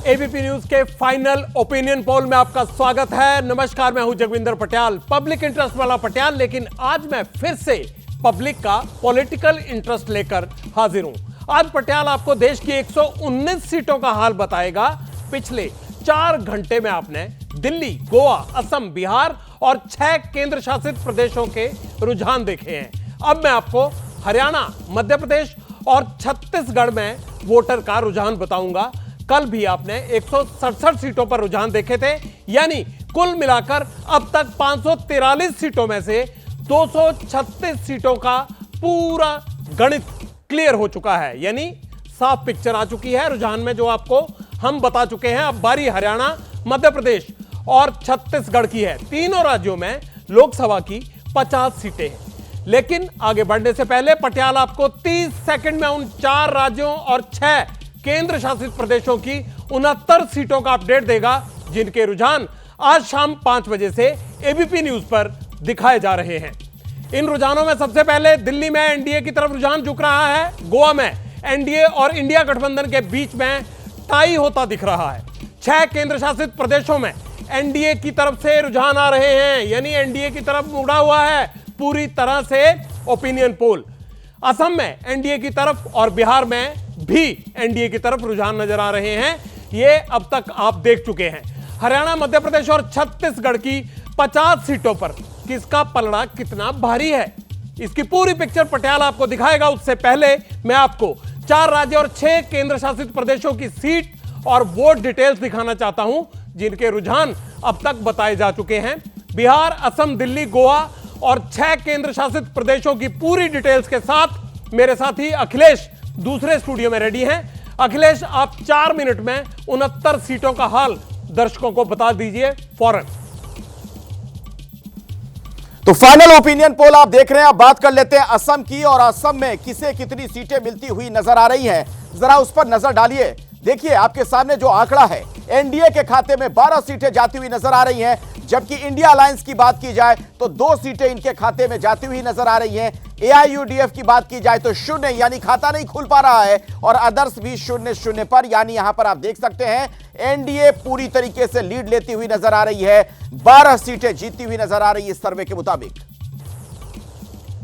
ABP news के final opinion poll में आपका स्वागत है। नमस्कार, मैं हूं जगविंदर पटियाल, पब्लिक इंटरेस्ट वाला पटियाल। लेकिन आज मैं फिर से पब्लिक का पॉलिटिकल इंटरेस्ट लेकर हाजिर हूं। आज पटियाल आपको देश की 119 सीटों का हाल बताएगा। पिछले 4 घंटे में आपने दिल्ली, गोवा, असम, बिहार और 6 केंद्र शासित प्रदेशों के रुझान देखे हैं। अब मैं आपको हरियाणा, मध्य प्रदेश और छत्तीसगढ़ में वोटर का रुझान बताऊंगा। कल भी आपने 167 सीटों पर रुझान देखे थे, यानी कुल मिलाकर अब तक 543 सीटों में से 236 सीटों का पूरा गणित क्लियर हो चुका है, यानी साफ पिक्चर आ चुकी है रुझान में जो आपको हम बता चुके हैं। अब बारी हरियाणा, मध्य प्रदेश और छत्तीसगढ़ की है। तीनों राज्यों में लोकसभा की 50 सीटें हैं। लेकिन आगे बढ़ने से पहले पटियाला आपको 30 सेकंड में उन 4 राज्यों और 6 केंद्र शासित प्रदेशों की 69 सीटों का अपडेट देगा, जिनके रुझान आज शाम 5 बजे से एबीपी न्यूज पर दिखाए जा रहे हैं। इन रुझानों में सबसे पहले दिल्ली में एनडीए की तरफ रुझान झुक रहा है। गोवा में एनडीए और इंडिया गठबंधन के बीच में टाई होता दिख रहा है। 6 केंद्र शासित प्रदेशों में एनडीए की तरफ से रुझान आ रहे हैं, यानी एनडीए की तरफ मुड़ा हुआ है पूरी तरह से ओपिनियन पोल। असम में एनडीए की तरफ और बिहार में भी एनडीए की तरफ रुझान नजर आ रहे हैं। ये अब तक आप देख चुके हैं। हरियाणा, मध्य प्रदेश और छत्तीसगढ़ की 50 सीटों पर किसका पलड़ा कितना भारी है, इसकी पूरी पिक्चर पटियाल आपको दिखाएगा। उससे पहले मैं आपको 4 राज्य और 6 केंद्र शासित प्रदेशों की सीट और वोट डिटेल्स दिखाना चाहता हूं, जिनके रुझान अब तक बताए जा चुके हैं। बिहार, असम, दिल्ली, गोवा और 6 केंद्र शासित प्रदेशों की पूरी डिटेल्स के साथ मेरे साथी अखिलेश दूसरे स्टूडियो में रेडी हैं। अखिलेश, आप 4 मिनट में 69 सीटों का हाल दर्शकों को बता दीजिए फौरन। तो फाइनल ओपिनियन पोल आप देख रहे हैं। अब बात कर लेते हैं असम की, और असम में किसे कितनी सीटें मिलती हुई नजर आ रही हैं, जरा उस पर नजर डालिए। देखिए आपके सामने जो आंकड़ा है, एनडीए के खाते में 12 सीटें जाती हुई नजर आ रही हैं, जबकि इंडिया अलायंस की बात की जाए तो 2 सीटें इनके खाते में जाती हुई नजर आ रही हैं। एआईयूडीएफ की बात की जाए तो 0, यानी खाता नहीं खुल पा रहा है, और अदर्स भी 0-0 पर, यानी यहां पर आप देख सकते हैं एनडीए पूरी तरीके से लीड लेती हुई नजर आ रही है। 12 सीटें जीतती हुई नजर आ रही है इस सर्वे के मुताबिक।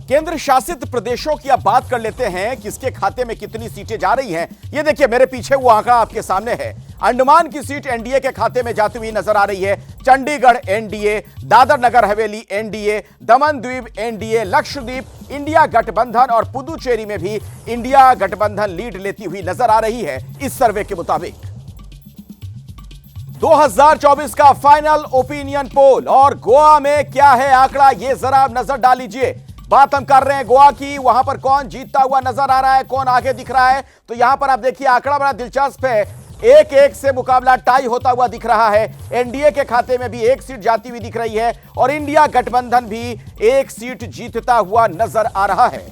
केंद्र शासित प्रदेशों की अब बात कर लेते हैं, किसके खाते में कितनी सीटें जा रही हैं। ये देखिए मेरे पीछे वो आंकड़ा आपके सामने है। अंडमान की सीट एनडीए के खाते में जाती हुई नजर आ रही है। चंडीगढ़ एनडीए, दादर नगर हवेली एनडीए, दमन द्वीप एनडीए, लक्षद्वीप इंडिया गठबंधन और पुदुचेरी में भी इंडिया गठबंधन लीड लेती हुई नजर आ रही है इस सर्वे के मुताबिक। 2024 का फाइनल ओपिनियन पोल, और गोवा में क्या है आंकड़ा, ये जरा नजर डाल लीजिए। बात हम कर रहे हैं गोवा की, वहां पर कौन जीतता हुआ नजर आ रहा है, कौन आगे दिख रहा है। तो यहां पर आप देखिए आंकड़ा बड़ा दिलचस्प है। 1-1 से मुकाबला टाई होता हुआ दिख रहा है। एनडीए के खाते में भी 1 सीट जाती हुई दिख रही है, और इंडिया गठबंधन भी 1 सीट जीतता हुआ नजर आ रहा है।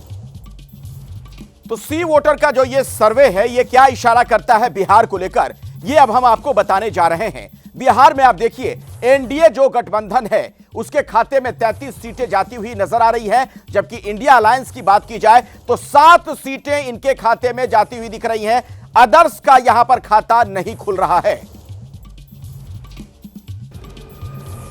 तो सी वोटर का जो ये सर्वे है, ये क्या इशारा करता है बिहार को लेकर, ये अब हम आपको बताने जा रहे हैं। बिहार में आप देखिए एनडीए जो गठबंधन है उसके खाते में 33 सीटें जाती हुई नजर आ रही हैं, जबकि इंडिया अलायंस की बात की जाए तो 7 सीटें इनके खाते में जाती हुई दिख रही हैं। अदर्स का यहां पर खाता नहीं खुल रहा है।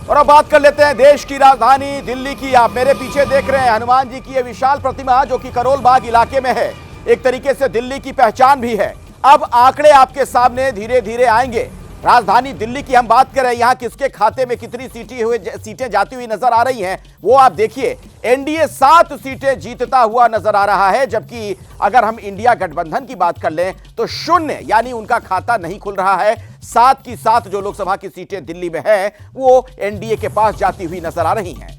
और अब बात कर लेते हैं देश की राजधानी दिल्ली की। आप मेरे पीछे देख रहे हैं हनुमान जी की यह विशाल प्रतिमा, जो कि करोल बाग इलाके में है। एक तरीके से दिल्ली की पहचान भी है। अब आंकड़े आपके सामने धीरे धीरे आएंगे। राजधानी दिल्ली की हम बात करें, यहां किसके खाते में कितनी सीटें जाती हुई नजर आ रही हैं, वो आप देखिए। एनडीए 7 सीटें जीतता हुआ नजर आ रहा है, जबकि अगर हम इंडिया गठबंधन की बात कर लें तो 0, यानी उनका खाता नहीं खुल रहा है। 7 की 7 जो लोकसभा की सीटें दिल्ली में है, वो एनडीए के पास जाती हुई नजर आ रही हैं।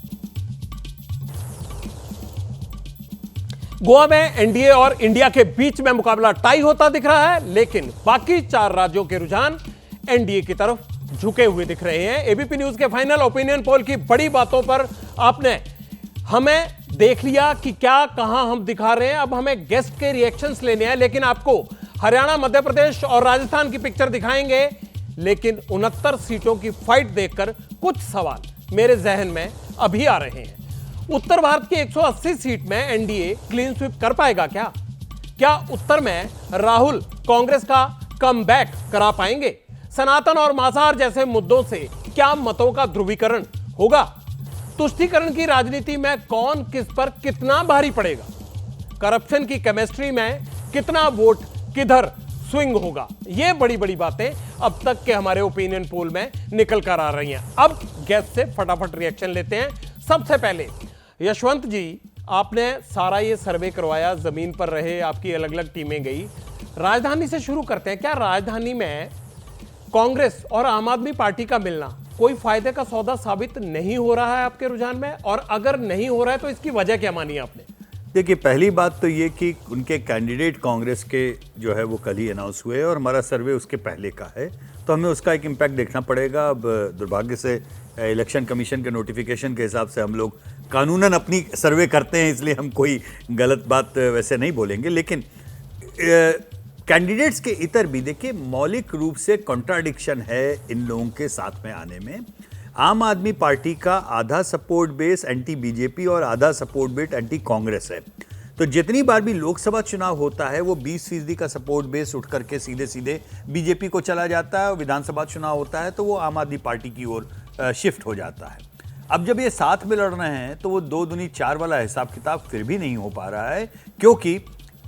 गोवा में एनडीए और इंडिया के बीच में मुकाबला टाई होता दिख रहा है, लेकिन बाकी 4 राज्यों के रुझान एनडीए की तरफ झुके हुए दिख रहे हैं। एबीपी न्यूज के फाइनल ओपिनियन पोल की बड़ी बातों पर आपने हमें देख लिया कि क्या कहां हम दिखा रहे हैं। अब हमें गेस्ट के रिएक्शंस लेने हैं, लेकिन आपको हरियाणा, मध्य प्रदेश और राजस्थान की पिक्चर दिखाएंगे। लेकिन 69 सीटों की फाइट देखकर कुछ सवाल मेरे जहन में अभी आ रहे हैं। उत्तर भारत की 180 सीट में एनडीए क्लीन स्वीप कर पाएगा क्या? क्या उत्तर में राहुल कांग्रेस का कमबैक करा पाएंगे? सनातन और मांसाहार जैसे मुद्दों से क्या मतों का ध्रुवीकरण होगा? तुष्टीकरण की राजनीति में कौन किस पर कितना भारी पड़ेगा? करप्शन की केमिस्ट्री में कितना वोट किधर स्विंग होगा? ये बड़ी बड़ी बातें अब तक के हमारे ओपिनियन पोल में निकल कर आ रही हैं। अब गेस्ट से फटाफट रिएक्शन लेते हैं। सबसे पहले यशवंत जी, आपने सारा ये सर्वे करवाया, जमीन पर रहे, आपकी अलग अलग टीमें गई। राजधानी से शुरू करते हैं। क्या राजधानी में कांग्रेस और आम आदमी पार्टी का मिलना कोई फायदे का सौदा साबित नहीं हो रहा है आपके रुझान में? और अगर नहीं हो रहा है तो इसकी वजह क्या मानी आपने? देखिए, पहली बात तो ये कि उनके कैंडिडेट कांग्रेस के जो है वो कल ही अनाउंस हुए और हमारा सर्वे उसके पहले का है, तो हमें उसका एक इम्पैक्ट देखना पड़ेगा। अब दुर्भाग्य से इलेक्शन कमीशन के नोटिफिकेशन के हिसाब से हम लोग कानूनन अपनी सर्वे करते हैं, इसलिए हम कोई गलत बात वैसे नहीं बोलेंगे। लेकिन कैंडिडेट्स के इतर भी देखिए, मौलिक रूप से कॉन्ट्राडिक्शन है इन लोगों के साथ में आने में। आम आदमी पार्टी का आधा सपोर्ट बेस एंटी बीजेपी और आधा सपोर्ट बेस एंटी कांग्रेस है। तो जितनी बार भी लोकसभा चुनाव होता है वो 20% का सपोर्ट बेस उठ करके सीधे सीधे बीजेपी को चला जाता है, और विधानसभा चुनाव होता है तो वो आम आदमी पार्टी की ओर शिफ्ट हो जाता है। अब जब ये साथ में लड़ रहे हैं तो वो 2 दूनी 4 वाला हिसाब किताब फिर भी नहीं हो पा रहा है, क्योंकि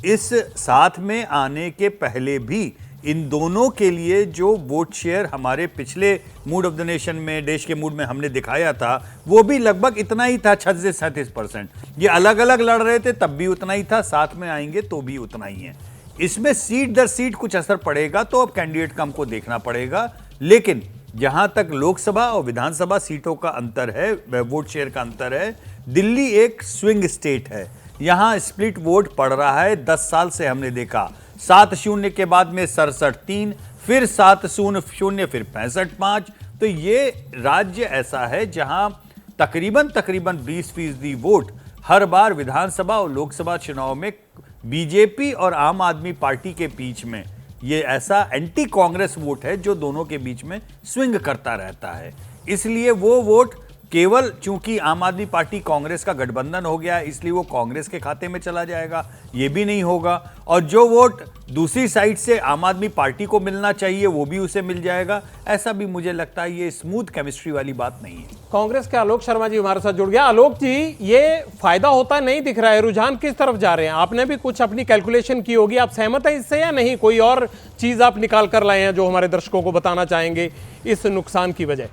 इस साथ में आने के पहले भी इन दोनों के लिए जो वोट शेयर हमारे पिछले मूड ऑफ द नेशन में, देश के मूड में हमने दिखाया था, वो भी लगभग इतना ही था, 36 से 37%। ये अलग अलग लड़ रहे थे तब भी उतना ही था, साथ में आएंगे तो भी उतना ही है। इसमें सीट दर सीट कुछ असर पड़ेगा तो अब कैंडिडेट का हमको देखना पड़ेगा। लेकिन जहां तक लोकसभा और विधानसभा सीटों का अंतर है, वोट शेयर का अंतर है, दिल्ली एक स्विंग स्टेट है। यहां स्प्लिट वोट पड़ रहा है। 10 साल से हमने देखा 7-0 के बाद में 67-3, फिर 7-0, फिर 65-5। तो ये राज्य ऐसा है जहां तकरीबन 20% वोट हर बार विधानसभा और लोकसभा चुनाव में बीजेपी और आम आदमी पार्टी के बीच में ये ऐसा एंटी कांग्रेस वोट है जो दोनों के बीच में स्विंग करता रहता है। इसलिए वो वोट केवल चूंकि आम आदमी पार्टी कांग्रेस का गठबंधन हो गया इसलिए वो कांग्रेस के खाते में चला जाएगा, ये भी नहीं होगा। और जो वोट दूसरी साइड से आम आदमी पार्टी को मिलना चाहिए वो भी उसे मिल जाएगा। ऐसा भी मुझे लगता है ये स्मूथ केमिस्ट्री वाली बात नहीं है। कांग्रेस के आलोक शर्मा जी हमारे साथ जुड़ गया। आलोक जी, ये फायदा होता नहीं दिख रहा है, रुझान किस तरफ जा रहे हैं? आपने भी कुछ अपनी कैलकुलेशन की होगी, आप सहमत हैं इससे या नहीं? कोई और चीज आप निकाल कर लाए हैं जो हमारे दर्शकों को बताना चाहेंगे इस नुकसान की वजह?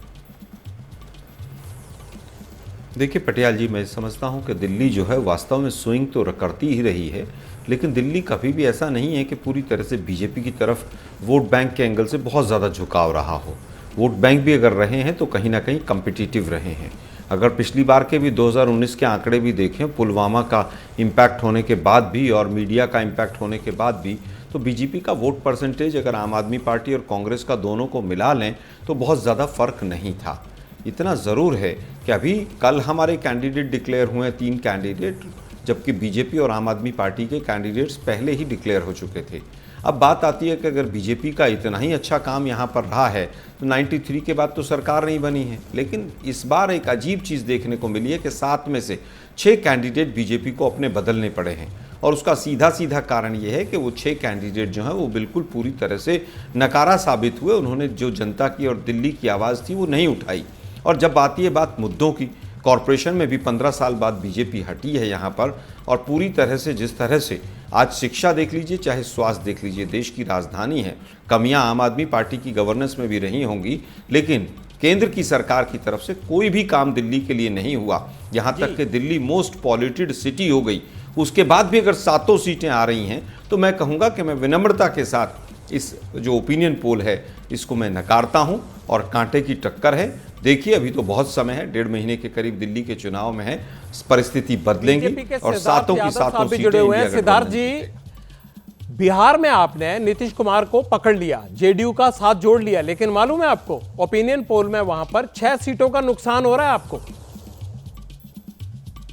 देखिए पटियाल जी, मैं समझता हूं कि दिल्ली जो है वास्तव में स्विंग तो करती ही रही है, लेकिन दिल्ली कभी भी ऐसा नहीं है कि पूरी तरह से बीजेपी की तरफ वोट बैंक के एंगल से बहुत ज़्यादा झुकाव रहा हो। वोट बैंक भी अगर रहे हैं तो कहीं ना कहीं कम्पिटिटिव रहे हैं। अगर पिछली बार के भी 2019 के आंकड़े भी देखें, पुलवामा का इम्पैक्ट होने के बाद भी और मीडिया का इम्पैक्ट होने के बाद भी, तो बीजेपी का वोट परसेंटेज अगर आम आदमी पार्टी और कांग्रेस का दोनों को मिला लें तो बहुत ज़्यादा फर्क नहीं था। इतना ज़रूर है कि अभी कल हमारे कैंडिडेट डिक्लेयर हुए 3 कैंडिडेट, जबकि बीजेपी और आम आदमी पार्टी के कैंडिडेट्स पहले ही डिक्लेयर हो चुके थे। अब बात आती है कि अगर बीजेपी का इतना ही अच्छा काम यहाँ पर रहा है तो 93 के बाद तो सरकार नहीं बनी है। लेकिन इस बार एक अजीब चीज़ देखने को मिली है कि 7 में से 6 कैंडिडेट बीजेपी को अपने बदलने पड़े हैं, और उसका सीधा कारण ये है कि वो 6 कैंडिडेट जो हैं वो बिल्कुल पूरी तरह से नकारा साबित हुए। उन्होंने जो जनता की और दिल्ली की आवाज़ थी वो नहीं उठाई। और जब आती है बात मुद्दों की, कॉरपोरेशन में भी 15 साल बाद बीजेपी हटी है यहाँ पर, और पूरी तरह से जिस तरह से आज शिक्षा देख लीजिए, चाहे स्वास्थ्य देख लीजिए, देश की राजधानी है। कमियां आम आदमी पार्टी की गवर्नेंस में भी रही होंगी, लेकिन केंद्र की सरकार की तरफ से कोई भी काम दिल्ली के लिए नहीं हुआ। यहाँ तक कि दिल्ली मोस्ट पॉल्यूटेड सिटी हो गई। उसके बाद भी अगर 7 सीटें आ रही हैं तो मैं कहूँगा कि मैं विनम्रता के साथ इस जो ओपिनियन पोल है इसको मैं नकारता हूँ, और कांटे की टक्कर है। देखिए अभी तो बहुत समय है, 1.5 महीने के करीब दिल्ली के चुनाव में है, परिस्थिति बदलेंगी और 7 की 7 सीटें जुड़े हुए हैं। सिद्धार्थ जी, बिहार में आपने नीतीश कुमार को पकड़ लिया, जेडीयू का साथ जोड़ लिया, लेकिन मालूम है आपको ओपिनियन पोल में वहां पर 6 सीटों का नुकसान हो रहा है आपको।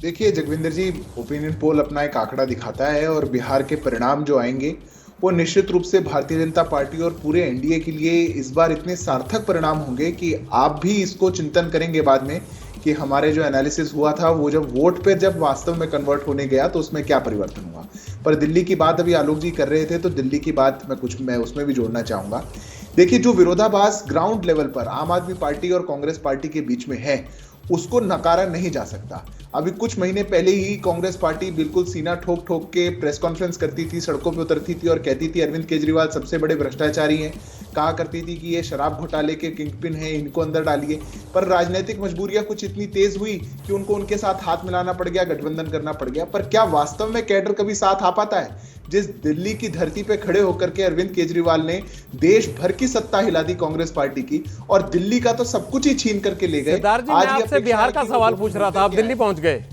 देखिए जगविंदर जी, ओपिनियन पोल अपना एक आंकड़ा दिखाता है और बिहार के परिणाम जो आएंगे वो निश्चित रूप से भारतीय जनता पार्टी और पूरे एनडीए के लिए इस बार इतने सार्थक परिणाम होंगे कि आप भी इसको चिंतन करेंगे बाद में कि हमारे जो एनालिसिस हुआ था वो जब वोट पे जब वास्तव में कन्वर्ट होने गया तो उसमें क्या परिवर्तन हुआ। पर दिल्ली की बात अभी आलोक जी कर रहे थे तो दिल्ली की बात मैं उसमें भी जोड़ना चाहूँगा। देखिए, जो विरोधाभास ग्राउंड लेवल पर आम आदमी पार्टी और कांग्रेस पार्टी के बीच में है, उसको नकारा नहीं जा सकता। अभी कुछ महीने पहले ही कांग्रेस पार्टी बिल्कुल सीना ठोक ठोक के प्रेस कॉन्फ्रेंस करती थी, सड़कों पे उतरती थी और कहती थी अरविंद केजरीवाल सबसे बड़े भ्रष्टाचारी हैं। कहा करती थी कि ये शराब घोटाले के किंगपिन हैं, इनको अंदर डालिए। पर राजनीतिक मजबूरियां कुछ इतनी तेज हुई कि उनको उनके साथ हाथ मिलाना पड़ गया, गठबंधन करना पड़ गया। पर क्या वास्तव में कैडर कभी साथ आ पाता है? जिस दिल्ली की धरती पे खड़े होकर के अरविंद केजरीवाल ने देश भर की सत्ता हिला दी कांग्रेस पार्टी की, और दिल्ली का तो सब कुछ ही छीन करके ले गए। सिद्धार्थ जी, मैं आपसे बिहार का सवाल पूछ रहा था, आप दिल्ली पहुंच गए।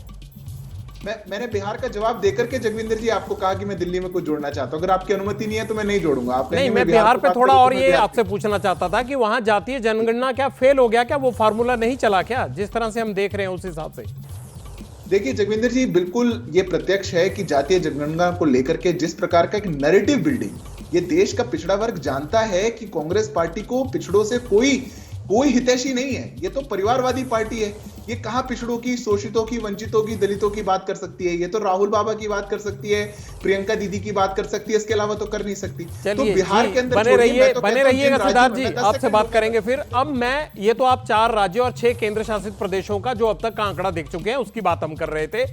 मैंने बिहार का जवाब देकर के जगविंदर जी आपको कहा कि मैं दिल्ली में कुछ जोड़ना चाहता हूं। अगर आपकी अनुमति नहीं है तो मैं नहीं जोड़ूंगा। आप नहीं, मैं बिहार पे थोड़ा और ये आपसे पूछना चाहता था कि वहां जातीय जनगणना क्या फेल हो गया? क्या वो फार्मूला नहीं चला क्या, जिस तरह से हम देख रहे हैं उस हिसाब से? देखिए जगविंदर जी, बिल्कुल ये प्रत्यक्ष है कि जातीय जनगणना को लेकर के जिस प्रकार का एक नैरेटिव बिल्डिंग, ये देश का पिछड़ा वर्ग जानता है कि कांग्रेस पार्टी को पिछड़ों से कोई हितैषी नहीं है। ये तो परिवारवादी पार्टी है। ये कहां पिछड़ों की, शोषितों की, वंचितों की, दलितों की बात कर सकती है? ये तो राहुल बाबा की बात कर सकती है, प्रियंका दीदी की बात कर सकती है, इसके अलावा तो कर नहीं सकती। तो बिहार के अंदर बने रहिएगा सिद्धार्थ जी, आपसे बात करेंगे फिर। अब मैं, ये तो आप 4 राज्यों और 6 केंद्र शासित प्रदेशों का जो अब तक का आंकड़ा देख चुके हैं, उसकी बात हम कर रहे थे।